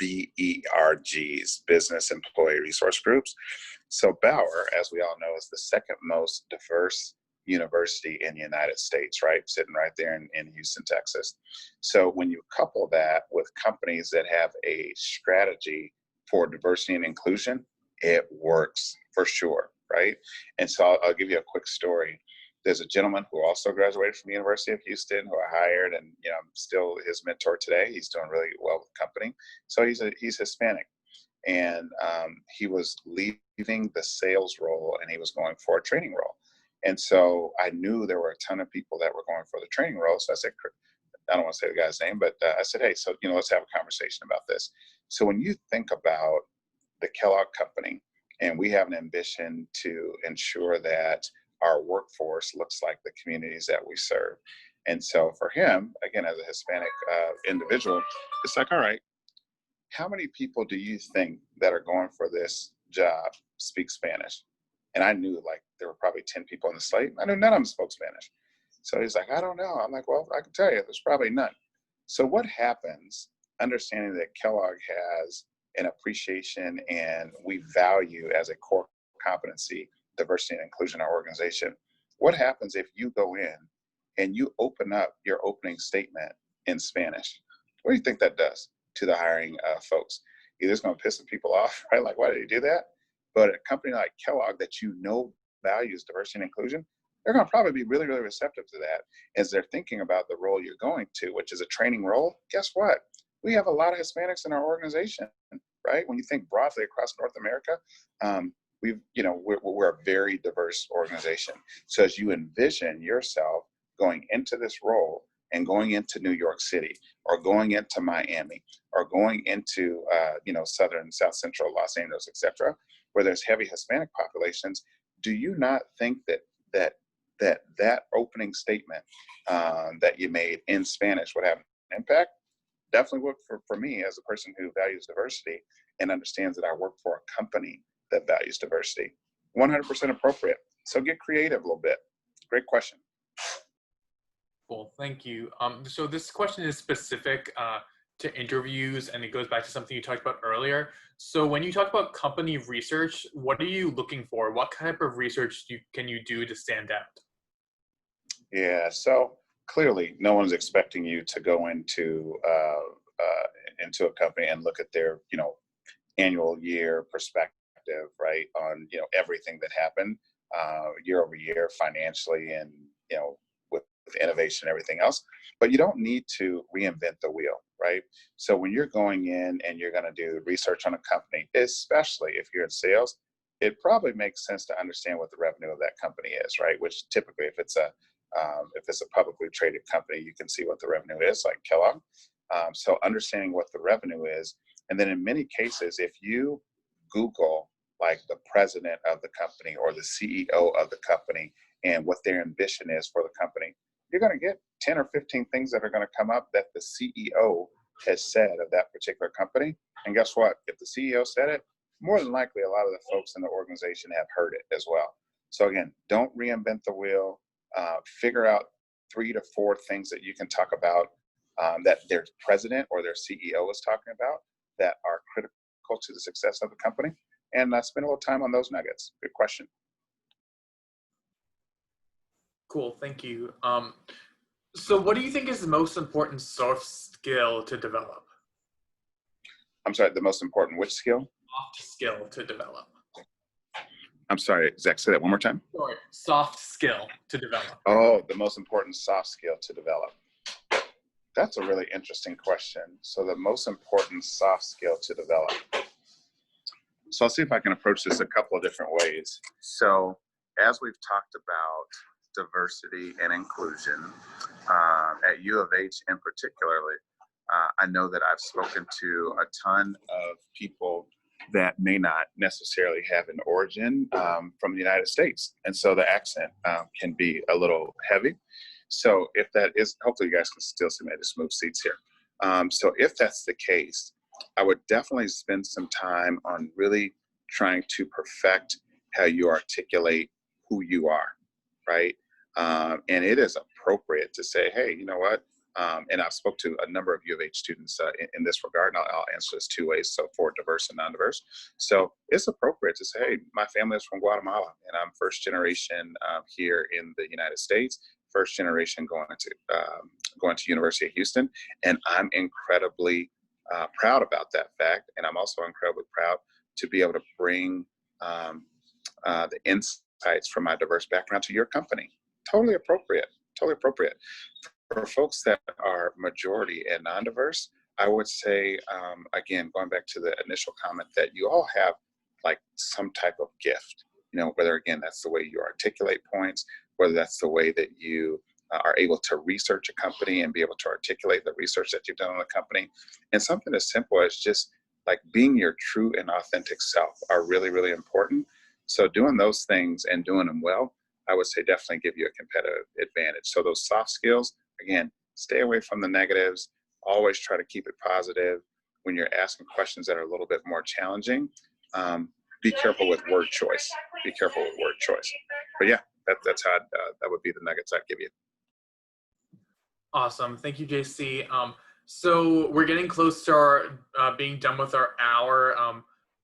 BERGs, Business Employee Resource Groups. So Bauer, as we all know, is the second most diverse university in the United States, right? Sitting right there in Houston, Texas. So when you couple that with companies that have a strategy for diversity and inclusion, it works for sure, right? And so I'll give you a quick story. There's a gentleman who also graduated from the University of Houston who I hired, and I'm still his mentor today. He's doing really well with the company. So he's Hispanic, and he was leaving the sales role and he was going for a training role. And so I knew there were a ton of people that were going for the training role. So I said, I don't want to say the guy's name, but I said, hey, so let's have a conversation about this. So when you think about the Kellogg company, and we have an ambition to ensure that our workforce looks like the communities that we serve. And so for him, again, as a Hispanic individual, it's like, all right, how many people do you think that are going for this job speak Spanish? And I knew like there were probably 10 people on the slate. I knew none of them spoke Spanish. So he's like, I don't know. I'm like, well, I can tell you, there's probably none. So what happens, understanding that Kellogg has an appreciation and we value as a core competency diversity and inclusion in our organization, what happens if you go in and you open up your opening statement in Spanish? What do you think that does to the hiring folks? Either it's going to piss some people off, right? Like, why did you do that? But a company like Kellogg that values diversity and inclusion, they're going to probably be really, really receptive to that as they're thinking about the role you're going to, which is a training role. Guess what? We have a lot of Hispanics in our organization, right? When you think broadly across North America, we're a very diverse organization. So as you envision yourself going into this role and going into New York City or going into Miami or going into southern, south central Los Angeles, et cetera, where there's heavy Hispanic populations, do you not think that opening statement that you made in Spanish would have an impact? Definitely would for me as a person who values diversity and understands that I work for a company that values diversity. 100% appropriate. So get creative a little bit. Great question. Cool, thank you. So this question is specific to interviews, and it goes back to something you talked about earlier. So when you talk about company research, what are you looking for? What type of research can you do to stand out? Yeah, so clearly no one's expecting you to go into a company and look at their, annual year perspective, right, on, everything that happened year over year financially and, with innovation and everything else. But you don't need to reinvent the wheel, right? So when you're going in and you're going to do research on a company, especially if you're in sales, it probably makes sense to understand what the revenue of that company is, right? Which typically, if it's a publicly traded company, you can see what the revenue is, like Kellogg. So understanding what the revenue is, and then in many cases, if you Google like the president of the company or the CEO of the company and what their ambition is for the company, you're going to get 10 or 15 things that are going to come up that the CEO has said of that particular company. And guess what? If the CEO said it, more than likely a lot of the folks in the organization have heard it as well. So again, don't reinvent the wheel. Figure out 3 to 4 things that you can talk about that their president or their CEO is talking about that are critical to the success of the company, and spend a little time on those nuggets. Good question. Cool, thank you. So what do you think is the most important soft skill to develop? I'm sorry, the most important which skill? Soft skill to develop. I'm sorry, Zach, say that one more time. Sorry, soft skill to develop. Oh, the most important soft skill to develop. That's a really interesting question. So the most important soft skill to develop. So I'll see if I can approach this a couple of different ways. So as we've talked about diversity and inclusion at U of H in particularly, I know that I've spoken to a ton of people that may not necessarily have an origin from the United States. And so the accent can be a little heavy. So if that is, hopefully you guys can still see me. I just move seats here. So if that's the case, I would definitely spend some time on really trying to perfect how you articulate who you are, right? And it is appropriate to say, hey, you know what? And I've spoke to a number of U of H students in this regard, and I'll answer this 2 ways, so for diverse and non-diverse. So it's appropriate to say, hey, my family is from Guatemala, and I'm first generation here in the United States, first generation going to University of Houston, and I'm incredibly proud about that fact, and I'm also incredibly proud to be able to bring the insights from my diverse background to your company. Totally appropriate, totally appropriate. For folks that are majority and non-diverse, I would say, again, going back to the initial comment, that you all have like some type of gift, whether, again, that's the way you articulate points, whether that's the way that you are able to research a company and be able to articulate the research that you've done on the company. And something as simple as just like being your true and authentic self are really, really important. So doing those things and doing them well, I would say definitely give you a competitive advantage. So those soft skills, again, stay away from the negatives. Always try to keep it positive. When you're asking questions that are a little bit more challenging, be careful with word choice. Be careful with word choice. But yeah, that's how that would be the nuggets I'd give you. Awesome. Thank you, JC. So we're getting close to our being done with our hour.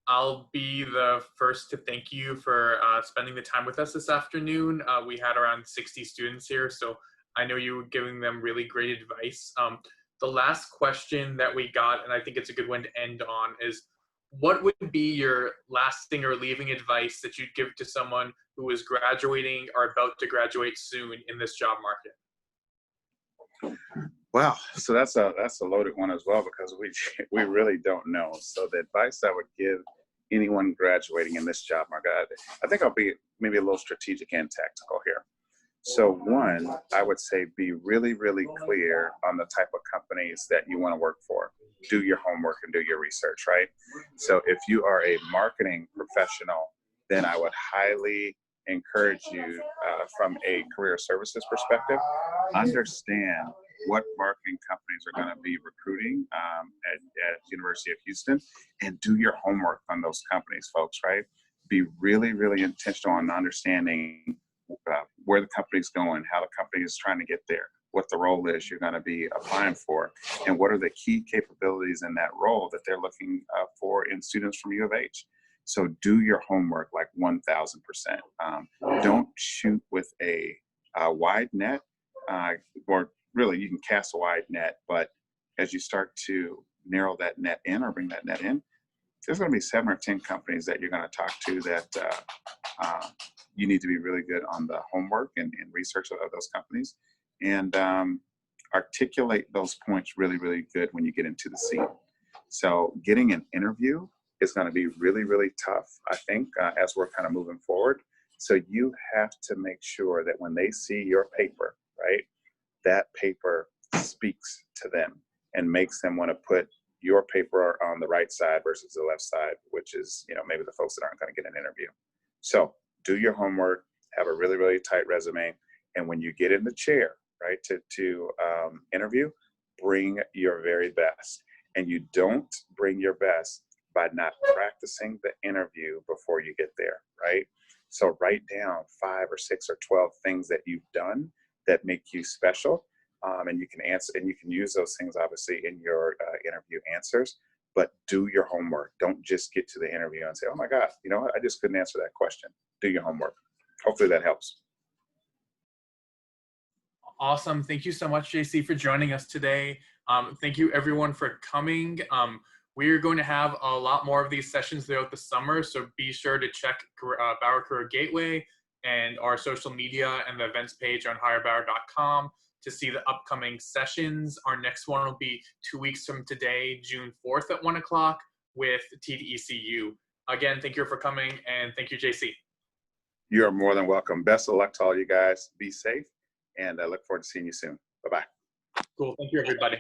I'll be the first to thank you for spending the time with us this afternoon. We had around 60 students here, so I know you were giving them really great advice. The last question that we got, and I think it's a good one to end on, is what would be your lasting or leaving advice that you'd give to someone who is graduating or about to graduate soon in this job market? Wow, so that's a loaded one as well, because we really don't know. So the advice I would give anyone graduating in this job market, I think I'll be maybe a little strategic and tactical here. So one, I would say be really, really clear on the type of companies that you want to work for. Do your homework and do your research, right? So if you are a marketing professional, then I would highly encourage you from a career services perspective, understand what marketing companies are going to be recruiting at University of Houston, and do your homework on those companies, folks, right? Be really, really intentional on understanding where the company's going, how the company is trying to get there, what the role is you're going to be applying for, and what are the key capabilities in that role that they're looking for in students from U of H. So do your homework like 1,000%. Don't shoot with a wide net, or really you can cast a wide net, but as you start to narrow that net in or bring that net in, there's going to be 7 or 10 companies that you're going to talk to that you need to be really good on the homework and research of those companies, and articulate those points really, really good when you get into the scene. So getting an interview is going to be really, really tough, I think, as we're kind of moving forward. So you have to make sure that when they see your paper, right, that paper speaks to them and makes them want to put your paper on the right side versus the left side, which is, maybe the folks that aren't going to get an interview. So do your homework, have a really, really tight resume. And when you get in the chair, right, to interview, bring your very best. And you don't bring your best by not practicing the interview before you get there, right? So write down 5 or 6 or 12 things that you've done that make you special. And you can answer, and you can use those things obviously in your interview answers, but do your homework. Don't just get to the interview and say, oh my God, you know what? I just couldn't answer that question. Do your homework. Hopefully that helps. Awesome. Thank you so much, JC, for joining us today. Thank you everyone for coming. We're going to have a lot more of these sessions throughout the summer, so be sure to check Bauer Career Gateway and our social media and the events page on hirebauer.com to see the upcoming sessions. Our next one will be 2 weeks from today, June 4th at 1 o'clock with TDECU. Again, thank you for coming, and thank you, JC. You're more than welcome. Best of luck to all you guys. Be safe, and I look forward to seeing you soon. Bye-bye. Cool. Thank you, everybody.